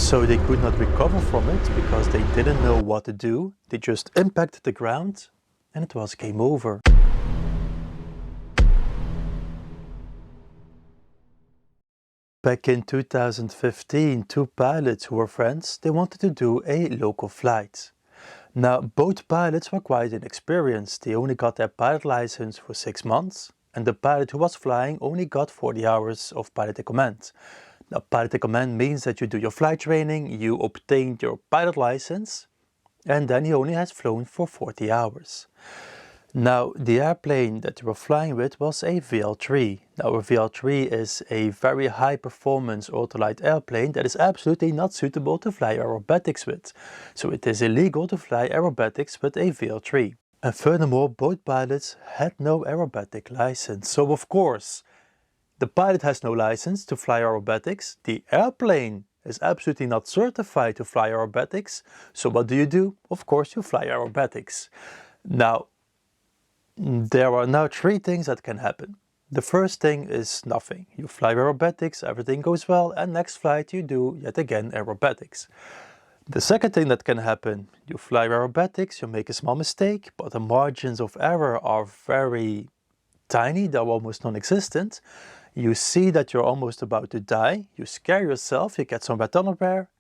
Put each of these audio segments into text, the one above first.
So they could not recover from it because they didn't know what to do. They just impacted the ground and it was game over. Back in 2015, two pilots who were friends, they wanted to do a local flight. Now, both pilots were quite inexperienced. They only got their pilot license for 6 months, and the pilot who was flying only got 40 hours of pilot command. Now, pilot command means that you do your flight training, you obtain your pilot license, and then he only has flown for 40 hours. Now, the airplane that they were flying with was a VL3. Now, a VL3 is a very high performance ultralight airplane that is absolutely not suitable to fly aerobatics with. So it is illegal to fly aerobatics with a VL3. And furthermore, both pilots had no aerobatic license. So of course, the pilot has no license to fly aerobatics. The airplane is absolutely not certified to fly aerobatics. So what do? Of course, you fly aerobatics. Now, there are now 3 things that can happen. The first thing is nothing. You fly aerobatics, everything goes well, and next flight you do yet again aerobatics. The second thing that can happen, you fly aerobatics, you make a small mistake, but the margins of error are very tiny, they're almost non-existent. You see that you're almost about to die, you scare yourself, you get some red underwear,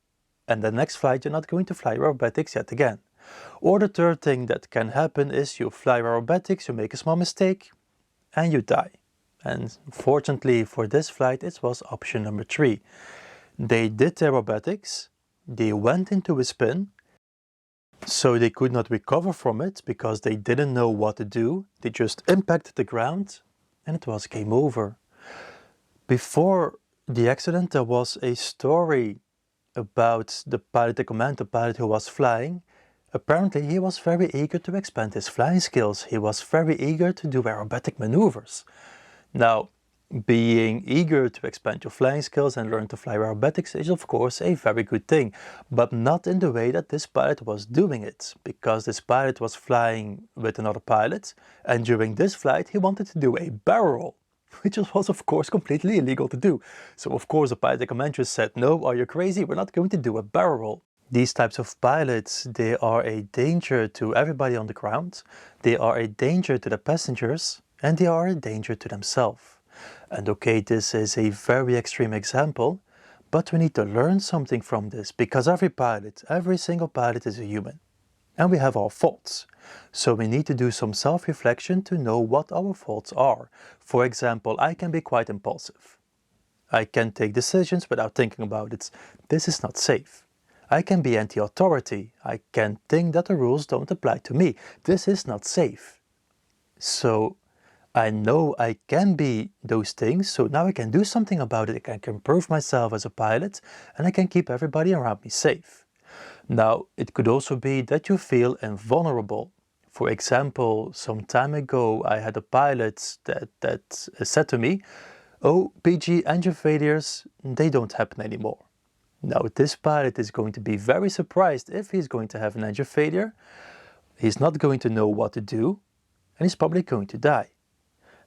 and the next flight you're not going to fly aerobatics yet again. Or the third thing that can happen is you fly aerobatics, you make a small mistake, and you die. And fortunately for this flight, it was option number 3. They did aerobatics, they went into a spin, so they could not recover from it because they didn't know what to do. They just impacted the ground and it was game over. Before the accident, there was a story about the pilot in command, the pilot who was flying. Apparently he was very eager to expand his flying skills. He was very eager to do aerobatic maneuvers. Now, being eager to expand your flying skills and learn to fly aerobatics is of course a very good thing, but not in the way that this pilot was doing it, because this pilot was flying with another pilot, and during this flight he wanted to do a barrel roll, which was of course completely illegal to do. So of course the pilot in command just said, "No, are you crazy? We're not going to do a barrel roll." These types of pilots, they are a danger to everybody on the ground, they are a danger to the passengers, and they are a danger to themselves. And okay, this is a very extreme example, but we need to learn something from this, because every single pilot is a human. And we have our faults. So we need to do some self-reflection to know what our faults are. For example, I can be quite impulsive. I can take decisions without thinking about it. This is not safe. I can be anti-authority. I can think that the rules don't apply to me. This is not safe. So I know I can be those things, so now I can do something about it. I can improve myself as a pilot and I can keep everybody around me safe. Now, it could also be that you feel invulnerable. For example, some time ago I had a pilot that said to me, "Oh, PG, engine failures, they don't happen anymore." Now, this pilot is going to be very surprised if he's going to have an engine failure. He's not going to know what to do, and he's probably going to die.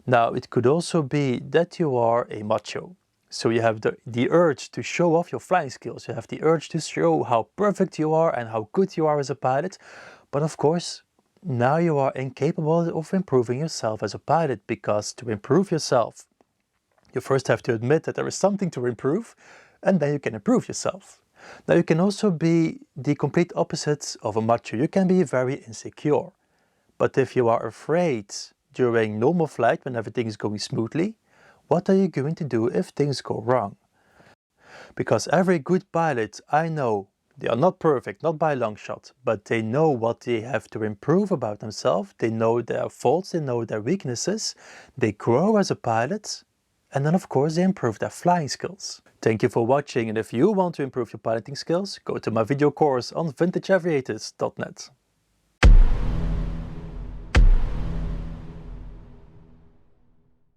Now, it could also be that you are a macho. So you have the urge to show off your flying skills. You have the urge to show how perfect you are and how good you are as a pilot. But of course, now you are incapable of improving yourself as a pilot, because to improve yourself, you first have to admit that there is something to improve, and then you can improve yourself. Now, you can also be the complete opposite of a macho. You can be very insecure. But if you are afraid during normal flight when everything is going smoothly, what are you going to do if things go wrong? Because every good pilot I know, they are not perfect, not by a long shot, but they know what they have to improve about themselves. They know their faults, they know their weaknesses. They grow as a pilot, and then of course they improve their flying skills. Thank you for watching, and if you want to improve your piloting skills, go to my video course on vintageaviators.net.